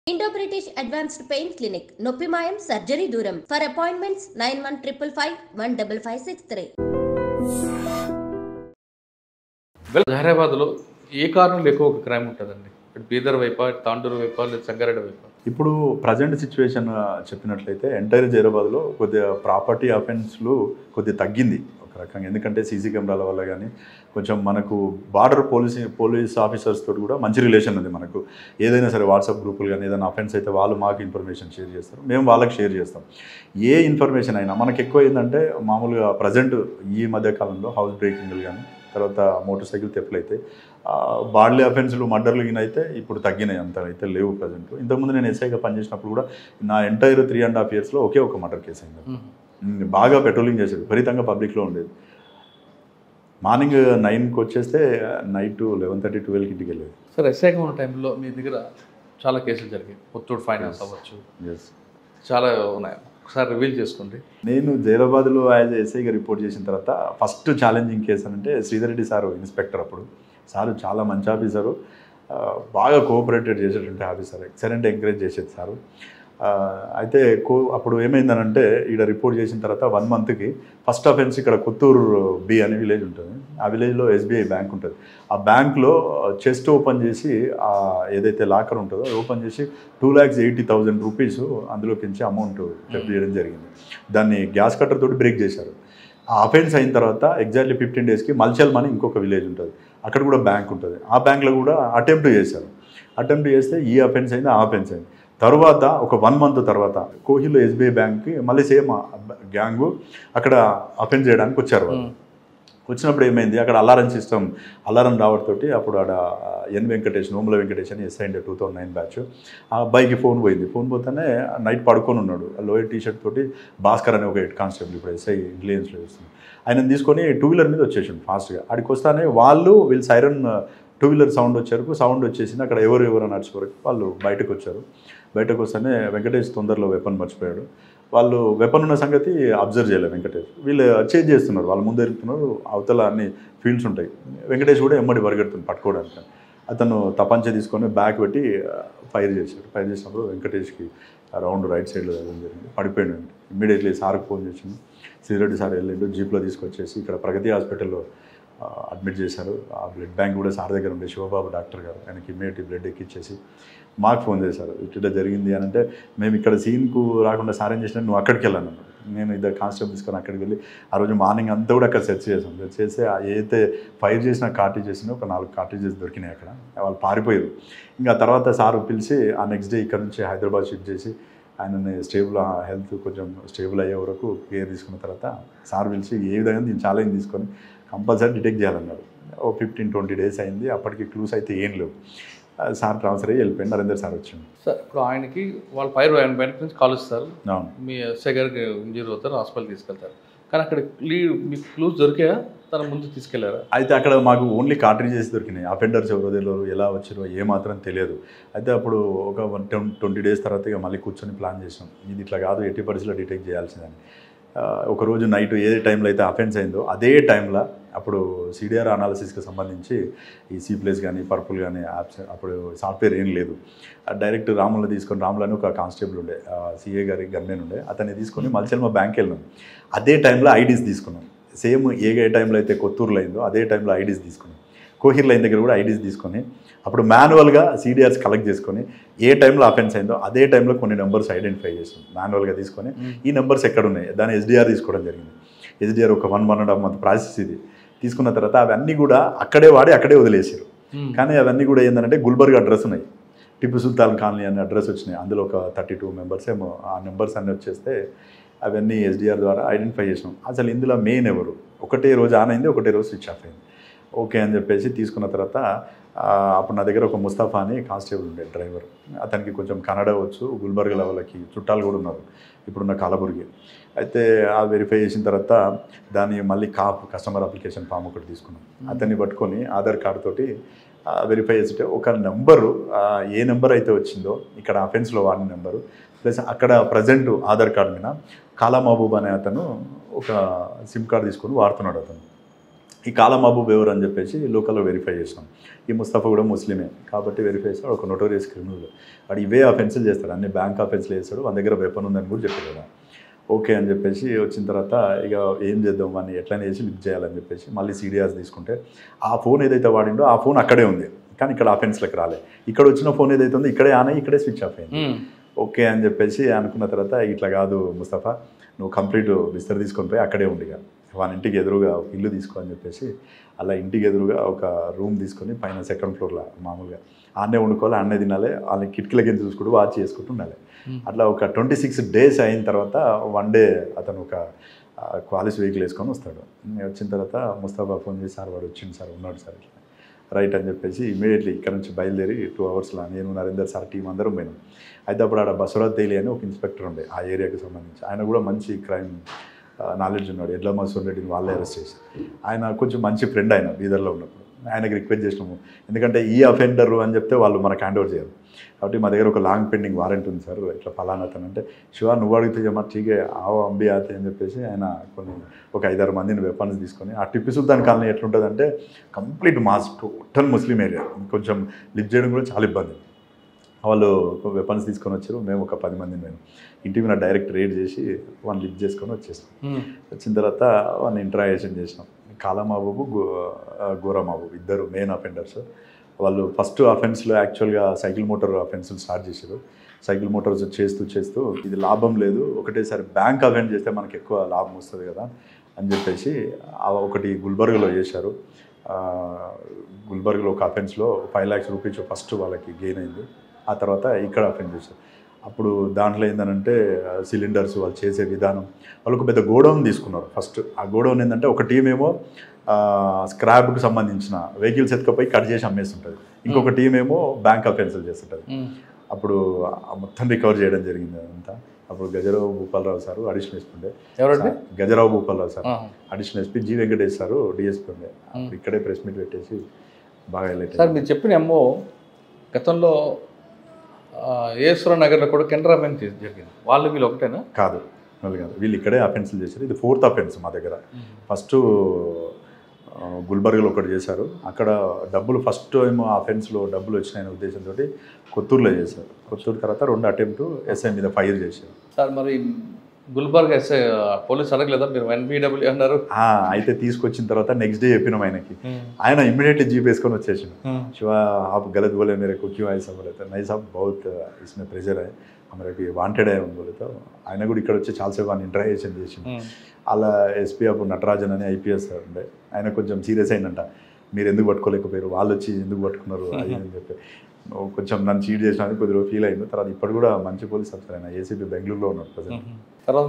Indo British advanced pain clinic నొప్పి మాయం surgery దూరం ఫర్ అపాయింట్మెంట్స్ 9155515563. హైదరాబాద్లో ఏ కారణంలో ఎక్కువ ఒక క్రైమ్ ఉంటుందండి? ఇటు బీదర్ వైపా, తాండూరు వైపా, లేదా సంగారెడ్డి వైపా? ఇప్పుడు ప్రజెంట్ సిచ్యువేషన్ చెప్పినట్లయితే ఎంటైర్ హైదరాబాద్లో కొద్దిగా ప్రాపర్టీ అఫెన్స్లు కొద్దిగా తగ్గింది ఒక రకంగా. ఎందుకంటే సీసీ కెమెరాల వల్ల కానీ కొంచెం మనకు బార్డర్ పోలీస్ ఆఫీసర్స్ తోటి కూడా మంచి రిలేషన్ ఉంది మనకు. ఏదైనా సరే వాట్సాప్ గ్రూపులు కానీ ఏదైనా అఫెన్స్ అయితే వాళ్ళు మాకు ఇన్ఫర్మేషన్ షేర్ చేస్తారు, మేము వాళ్ళకి షేర్ చేస్తాం. ఏ ఇన్ఫర్మేషన్ అయినా మనకు ఎక్కువ ఏంటంటే మామూలుగా ప్రజెంట్ ఈ మధ్యకాలంలో హౌస్ బ్రేకింగ్లు కానీ తర్వాత మోటార్ సైకిల్ తెప్పులు అయితే బాడ్లీ అఫెన్స్లు మర్డర్లు అయితే ఇప్పుడు తగ్గినాయి, అంత అయితే లేవు ప్రజెంట్. ఇంతకుముందు నేను ఎస్ఐగా పనిచేసినప్పుడు కూడా నా ఎంటైర్ 3.5 yearsలో ఒకే ఒక మర్డర్ కేసు అయింది. బాగా పెట్రోలింగ్ చేసేది, విపరీతంగా పబ్లిక్లో ఉండేది. మార్నింగ్ 9కి వచ్చేస్తే నైట్ 11:30, 12కి ఇంటికి వెళ్ళేది. సార్, ఎస్ఐగా ఉన్న టైంలో మీ దగ్గర చాలా కేసులు జరిగాయి. ముత్తూట్ ఫైనాన్స్ అవ్వచ్చు, చాలా ఉన్నాయి. ఒకసారి రివీల్ చేసుకోండి. నేను జైరాబాద్లో యాజ్ ఎస్ఐగా రిపోర్ట్ చేసిన తర్వాత ఫస్ట్ ఛాలెంజింగ్ కేసు అంటే శ్రీధర్ రెడ్డి సారు ఇన్స్పెక్టర్. అప్పుడు సారు చాలా మంచి ఆఫీసరు, బాగా కోఆపరేటెడ్ చేసేటువంటి ఆఫీసర్, ఎక్సలెంట్ ఎంకరేజ్ చేసేది సారు. అయితే అప్పుడు ఏమైందనంటే ఇక్కడ రిపోర్ట్ చేసిన తర్వాత 1 monthకి ఫస్ట్ అఫెన్స్ ఇక్కడ కొత్తూరు బి అనే విలేజ్ ఉంటుంది. ఆ విలేజ్లో ఎస్బీఐ బ్యాంక్ ఉంటుంది. ఆ బ్యాంక్లో చెస్ట్ ఓపెన్ చేసి ఏదైతే లాకర్ ఉంటుందో అది ఓపెన్ చేసి 2,80,000 rupees అందులోకించి అమౌంట్ థెఫ్ట్ చేయడం జరిగింది. దాన్ని గ్యాస్ కట్టర్ తోటి బ్రేక్ చేశారు. ఆ అఫెన్స్ అయిన తర్వాత ఎగ్జాక్ట్లీ 15 daysకి మల్చల్ అని ఇంకొక విలేజ్ ఉంటుంది, అక్కడ కూడా బ్యాంక్ ఉంటుంది. ఆ బ్యాంక్లో కూడా అటెంప్ట్ చేశారు. అటెంప్ట్ చేస్తే ఈ అఫెన్స్ అయింది, ఆ అఫెన్స్ అయింది. తర్వాత ఒక 1 month తర్వాత కోహిల్లో ఎస్బీఐ బ్యాంక్కి మళ్ళీ సేమ్ గ్యాంగు అక్కడ అఫెన్స్ చేయడానికి వచ్చారు. వాళ్ళు వచ్చినప్పుడు ఏమైంది, అక్కడ అలారం రావడంతో అప్పుడు ఆడ నోముల వెంకటేష్ అని ఎస్ఐ 2009 బ్యాచ్. ఆ అబ్బాయికి ఫోన్ పోయింది. ఫోన్ పోతేనే నైట్ పడుకొని ఉన్నాడు. లోయర్ టీషర్ట్ తోటి భాస్కర్ అనే ఒక హెడ్ కానిస్టేబుల్ ఇప్పుడు ఎస్ఐ ఇంటెలిజెన్స్లో చేస్తుంది. ఆయన తీసుకొని 2-wheeler మీద వచ్చేసిండు ఫాస్ట్గా. ఆడికి వస్తానే వీళ్ళు సైరన్ 2-wheeler సౌండ్ వచ్చేసింది. అక్కడ ఎవరు నడిచిపోరకు వాళ్ళు బయటకు వచ్చారు. బయటకు వస్తేనే వెంకటేష్ తొందరలో వెపన్ మర్చిపోయాడు. వాళ్ళు వెపన్ ఉన్న సంగతి అబ్జర్వ్ చేయలేదు వెంకటేష్. వీళ్ళు చేంజ్ చేస్తున్నారు, వాళ్ళ ముందు ఎరుగుతున్నారు. అవతల అన్ని ఫీల్డ్స్ ఉంటాయి. వెంకటేష్ కూడా ఎమ్మడి పరిగెడుతుంది పట్టుకోవడానికి. అతను తపంచే తీసుకొని బ్యాక్ పెట్టి ఫైర్ చేశాడు. ఫైర్ చేసినప్పుడు వెంకటేష్కి రౌండ్ రైట్ సైడ్లో వెళ్ళడం జరిగింది. పడిపోయాడు. ఇమ్మీడియట్లీ సార్కి ఫోన్ చేసింది. శ్రీరెడ్డి సార్ వెళ్ళిండు, జీప్లో తీసుకొచ్చేసి ఇక్కడ ప్రగతి హాస్పిటల్లో అడ్మిట్ చేశారు. ఆ బ్లడ్ బ్యాంక్ కూడా సార్ దగ్గర ఉండే శివబాబు డాక్టర్ గారు, ఆయనకి ఇమ్మీడియట్లీ బ్లడ్ ఎక్కిచ్చేసి మాకు ఫోన్ చేశారు. ఇట్లా జరిగింది అని అంటే మేము ఇక్కడ సీన్కు రాకుండా సార్ ఏం చేసినా నువ్వు అక్కడికి వెళ్ళాను. నేను ఇద్దరు కానిస్టేబుల్ తీసుకొని అక్కడికి వెళ్ళి ఆ రోజు మార్నింగ్ అంతా కూడా అక్కడ సెర్చ్ చేసాం. సెర్చ్ చేస్తే ఏదైతే ఫైర్ చేసిన కార్టేజెస్ ఒక 4 కార్టేజెస్ దొరికినాయి అక్కడ. వాళ్ళు పారిపోయారు. ఇంకా తర్వాత సార్ పిలిచి ఆ నెక్స్ట్ డే ఇక్కడ నుంచి హైదరాబాద్ షిఫ్ట్ చేసి ఆయనని హెల్త్ కొంచెం స్టేబుల్ అయ్యే వరకు కేర్ తీసుకున్న తర్వాత సార్ పిలిచి ఏ విధంగా దీన్ని ఛాలెంజ్ తీసుకొని కంపల్సరీ డిటెక్ట్ చేయాలన్నారు. 15-20 days అయింది. అప్పటికి క్లూస్ అయితే ఏం లేవు. సార్ ట్రాన్స్ఫర్ అయ్యి వెళ్ళిపోయింది. నరేందర్ సార్ వచ్చింది. సార్, ఇప్పుడు ఆయనకి వాళ్ళు ఆయన బయట నుంచి కాల్ ఇస్తారు, మీ ఎస్ఐ గారికి ఇంజూరీ అవుతారు, హాస్పిటల్ తీసుకెళ్తారు. కానీ అక్కడ మీకు క్లూస్ దొరికాయా? తన ముందు తీసుకెళ్లారా? అయితే అక్కడ మాకు ఓన్లీ కార్ట్రిడ్జెస్ దొరికినాయి. అఫెండర్స్ ఎవరో తెలియదు, ఎలా వచ్చారో ఏమాత్రం తెలియదు. అయితే అప్పుడు ఒక 20 days తర్వాత ఇక మళ్ళీ కూర్చొని ప్లాన్ చేసాం, ఇది ఇట్లా కాదు, 80% డిటెక్ట్ చేయాల్సిందని. ఒకరోజు నైట్ ఏ టైంలో అయితే అఫెన్స్ అయిందో అదే టైంలో అప్పుడు సిడిఆర్ అనాలిసిస్కి సంబంధించి ఈ C+ కానీ పర్పుల్ కానీ యాప్స్ అప్పుడు సాఫ్ట్వేర్ ఏం లేదు. డైరెక్ట్ రాములను తీసుకొని, రాములు అని ఒక కానిస్టేబుల్ ఉండే, సిఏ గారి గన్మెన్ ఉండే, అతన్ని తీసుకొని మల్చెల్మ బ్యాంక్ వెళ్ళాం. అదే టైంలో ఐడీస్ తీసుకున్నాం. సేమ్ ఏ టైంలో అయితే కొత్తూరులో అయిందో అదే టైంలో ఐడీస్ తీసుకున్నాం. కోహిర్ లైన్ దగ్గర కూడా ఐడీస్ తీసుకొని అప్పుడు మాన్యువల్గా CDRs కలెక్ట్ చేసుకొని ఏ టైంలో అఫెన్స్ అయిందో అదే టైంలో కొన్ని నెంబర్స్ ఐడెంటిఫై చేస్తాం. మాన్యువల్గా తీసుకొని ఈ నెంబర్స్ ఎక్కడ ఉన్నాయి దాన్ని SDR తీసుకోవడం జరిగింది. SDR ఒక 1.5 month ప్రాసెస్ ఇది. తీసుకున్న తర్వాత అవన్నీ కూడా అక్కడే వదిలేసారు. కానీ అవన్నీ కూడా ఏంటంటే గుల్బర్గ్ అడ్రస్ ఉన్నాయి, టిప్పు సుల్తాన్ కాలనీ అనే అడ్రస్ వచ్చినాయి. అందులో ఒక 32 members ఏమో ఆ నెంబర్స్ అన్నీ వచ్చేస్తే అవన్నీ SDR ద్వారా ఐడెంటిఫై చేసినాం. అసలు ఇందులో మెయిన్ ఎవరు, ఒకటే రోజు ఆన్ అయింది, ఒకటే రోజు స్విచ్ ఆఫ్ అయింది. ఓకే అని చెప్పేసి తీసుకున్న తర్వాత అప్పుడు నా దగ్గర ఒక ముస్తఫా అని కానిస్టేబుల్ ఉండే డ్రైవర్, అతనికి కొంచెం కన్నడ వచ్చు, గుల్బర్గ్ వాళ్ళకి చుట్టాలు కూడా ఉన్నారు ఇప్పుడున్న కలబుర్గి. అయితే ఆ వెరిఫై చేసిన తర్వాత దాన్ని మళ్ళీ కస్టమర్ అప్లికేషన్ ఫామ్ ఒకటి తీసుకున్నాం. అతన్ని పట్టుకొని ఆధార్ కార్డు తోటి వెరిఫై చేస్తే ఒక నెంబరు, ఏ నెంబర్ అయితే వచ్చిందో ఇక్కడ అఫెన్స్లో వాడిన నెంబరు ప్లస్ అక్కడ ప్రజెంట్ ఆధార్ కార్డు మీద కాలా మహబూబ్ అనే అతను ఒక సిమ్ కార్డు తీసుకొని వాడుతున్నాడు. అతను ఈ కాలా మహబూబ్ ఎవరు అని చెప్పేసి లోకల్లో వెరిఫై చేసినాం. ఈ ముస్తఫా కూడా ముస్లిమే కాబట్టి వెరిఫై చేస్తాడు, ఒక నోటోరియస్ క్రిమినల్. వాడు ఇవే అఫెన్సులు చేస్తాడు, అన్ని బ్యాంక్ అఫెన్స్లు చేస్తాడు, మన దగ్గర వెపన్ ఉందని కూడా చెప్పాడు కదా. ఓకే అని చెప్పేసి వచ్చిన తర్వాత ఇక ఏం చేద్దాం అని ఎట్లనే చేసి లిఫ్ట్ చేయాలని చెప్పేసి మళ్ళీ సీడీఆర్స్ తీసుకుంటే ఆ ఫోన్ ఏదైతే వాడిండో ఆ ఫోన్ అక్కడే ఉంది, కానీ ఇక్కడ అఫెన్స్లకు రాలే. ఇక్కడ వచ్చిన ఫోన్ ఏదైతే ఉందో ఇక్కడే ఆన్ అయ్యి ఇక్కడే స్విచ్ ఆఫ్ అయింది. ఓకే అని చెప్పేసి అనుకున్న తర్వాత ఇట్లా కాదు ముస్తఫా, నువ్వు కంప్లీట్ బిస్తర్ తీసుకొని పోయి అక్కడే ఉండిగా వాళ్ళ ఇంటికి ఎదురుగా ఇల్లు తీసుకో అని చెప్పేసి అలా ఇంటికి ఎదురుగా ఒక రూమ్ తీసుకొని పైన సెకండ్ ఫ్లోర్లో మామూలుగా ఆన్నే వండుకోవాలి, ఆన్నే తినాలి, వాళ్ళ కిటికీలకి చూసుకుంటూ వాచ్ చేసుకుంటూ ఉండాలి. అట్లా ఒక 26 days అయిన తర్వాత వన్ డే అతను ఒక క్వాలిస్ వెహికల్ వేసుకొని వస్తాడు. వచ్చిన తర్వాత ముస్తఫా ఫోన్ చేసి, సార్ వాడు వచ్చింది సార్, ఉన్నాడు సార్, ఇట్లా రైట్ అని చెప్పేసి ఇమీడియట్లీ ఇక్కడ నుంచి బయలుదేరి 2 hours నేను నరేందర్ సార్ టీం అందరం పోయినాం. అయితే అప్పుడు ఆడ బసవరాజ్ తేలి అని ఒక ఇన్స్పెక్టర్ ఉండే ఆ ఏరియాకి సంబంధించి, ఆయన కూడా మంచి క్రైమ్ నాలెడ్జ్ ఉన్నాడు. ఎడ్ల మసూర్ రెడ్డిని వాళ్ళే అరెస్ట్ చేసి, ఆయన కొంచెం మంచి ఫ్రెండ్ ఆయన బీదర్లో ఉన్నప్పుడు. ఆయనకి రిక్వెస్ట్ చేసినాము, ఎందుకంటే ఈ అఫెండరు అని చెప్తే వాళ్ళు మనకు హ్యాండ్ ఓవర్ చేయరు కాబట్టి మా దగ్గర ఒక లాంగ్ పెండింగ్ వారెంట్ ఉంది సార్, ఇట్లా ఫలానా అతను అంటే, శివ నువ్వు అడిగితే జమా ఠీకే ఆవో అంబి ఆతే అని చెప్పేసి ఆయన ఒక 5-6 మందిని వెపన్స్ తీసుకొని ఆ టిప్పు సుల్తాన్ కాలనీ ఎట్లుంటుందంటే కంప్లీట్ మాస్ టోటల్ ముస్లిం ఏరియా, కొంచెం లిఫ్ట్ చేయడం కూడా చాలా ఇబ్బంది. వాళ్ళు వెపన్స్ తీసుకొని వచ్చారు, మేము ఒక 10 మందిని మేము ఇంటి మీద డైరెక్ట్ రేడ్ చేసి వాళ్ళని లిఫ్ట్ చేసుకొని వచ్చేసాం. వచ్చిన తర్వాత వాళ్ళని ఇంట్రాగేషన్ చేసినాం. కాలా మహబూబు, గోరా మహబూబు ఇద్దరు మెయిన్ అఫెండర్స్. వాళ్ళు ఫస్ట్ అఫెన్స్లో యాక్చువల్గా సైకిల్ మోటార్ అఫెన్స్లు స్టార్ట్ చేశారు. సైకిల్ మోటార్స్ చేస్తూ ఇది లాభం లేదు, ఒకటేసారి బ్యాంక్ అఫెన్స్ చేస్తే మనకి ఎక్కువ లాభం వస్తుంది కదా అని చెప్పేసి ఒకటి గుల్బర్గ్లో చేశారు. గుల్బర్గ్లో ఒక అఫెన్స్లో 5 lakhs రూపీస్ ఫస్ట్ వాళ్ళకి గెయిన్ అయింది. ఆ తర్వాత ఇక్కడ అఫెన్స్ చేశారు. అప్పుడు దాంట్లో ఏంటంటే సిలిండర్స్ వాళ్ళు చేసే విధానం, వాళ్ళకు పెద్ద గోడౌన్ తీసుకున్నారు. ఫస్ట్ ఆ గోడౌన్ ఏంటంటే ఒక టీం ఏమో స్క్రాప్కి సంబంధించిన వెహికల్స్ ఎత్తుకపోయి కట్ చేసి అమ్మేస్తుంటుంది, ఇంకొక టీం ఏమో బ్యాంక్ అఫెన్సులు చేస్తుంటుంది. అప్పుడు మొత్తం రికవర్ చేయడం జరిగింది అదంతా. అప్పుడు Gajarao Bhupala Rao sir additional SP ఉండే. ఎవరంటే? Gajarao Bhupala Rao sir additional SP, G Venkatesh sir DSP ఉండే. అప్పుడు ఇక్కడే ప్రెస్ మీట్ పెట్టేసి బాగా హైలైట్. సార్ మీరు చెప్పిన అమ్మో గతంలో ఏశ్వర నగర్లో కూడా కెనరా బ్యాంక్ జరిగింది, వాళ్ళు వీళ్ళు ఒకటేనా? కాదు, వాళ్ళు కాదు, వీళ్ళు ఇక్కడే అఫెన్సులు చేశారు. ఇది 4th అఫెన్స్ మా దగ్గర. ఫస్ట్ గుల్బర్గ్లో ఒకటి చేశారు, అక్కడ డబ్బులు ఫస్ట్ ఏమో అఫెన్స్లో డబ్బులు వచ్చినాయనే ఉద్దేశంతో కొత్తూరులో చేశారు. కొత్తూరు తర్వాత 2 అటెంప్ట్ ఎస్ఐ మీద ఫైర్ చేశారు. సార్ మరి గుల్బర్గ్ ఎస్ఐ పోలీస్ అడగలేదా మీరు NBW అన్నారు? అయితే తీసుకొచ్చిన తర్వాత నెక్స్ట్ డే చెప్పినాం ఆయనకి, ఆయన ఇమ్మీడియట్లీ జీప్ వేసుకొని వచ్చేసాడు. శివ आप गलत बोले मेरे को क्यों ऐसा बोले तो नहीं साहब बहुत इसमें प्रेशर है हमारे को वांटेड है बोले तो ఆయన కూడా ఇక్కడ వచ్చి చాలాసేపు ఆయన ఇంటరాగేషన్ చేసింది. అలా ఎస్పీ అప్పుడు నటరాజన్ అని IPS ఉండే, ఆయన కొంచెం సీరియస్ అయిందంట, మీరు ఎందుకు పట్టుకోలేకపోయారు, వాళ్ళు వచ్చి ఎందుకు పట్టుకున్నారు అది అని చెప్పి కొంచెం నన్ను చీట్ చేసినా కొద్దిగా ఫీల్ అయింది. తర్వాత ఇప్పుడు కూడా మంచి పోలీస్ ఆఫీసర్ ఆయన ACP బెంగళూరులో ఉన్నారు ప్రజెంట్. తర్వాత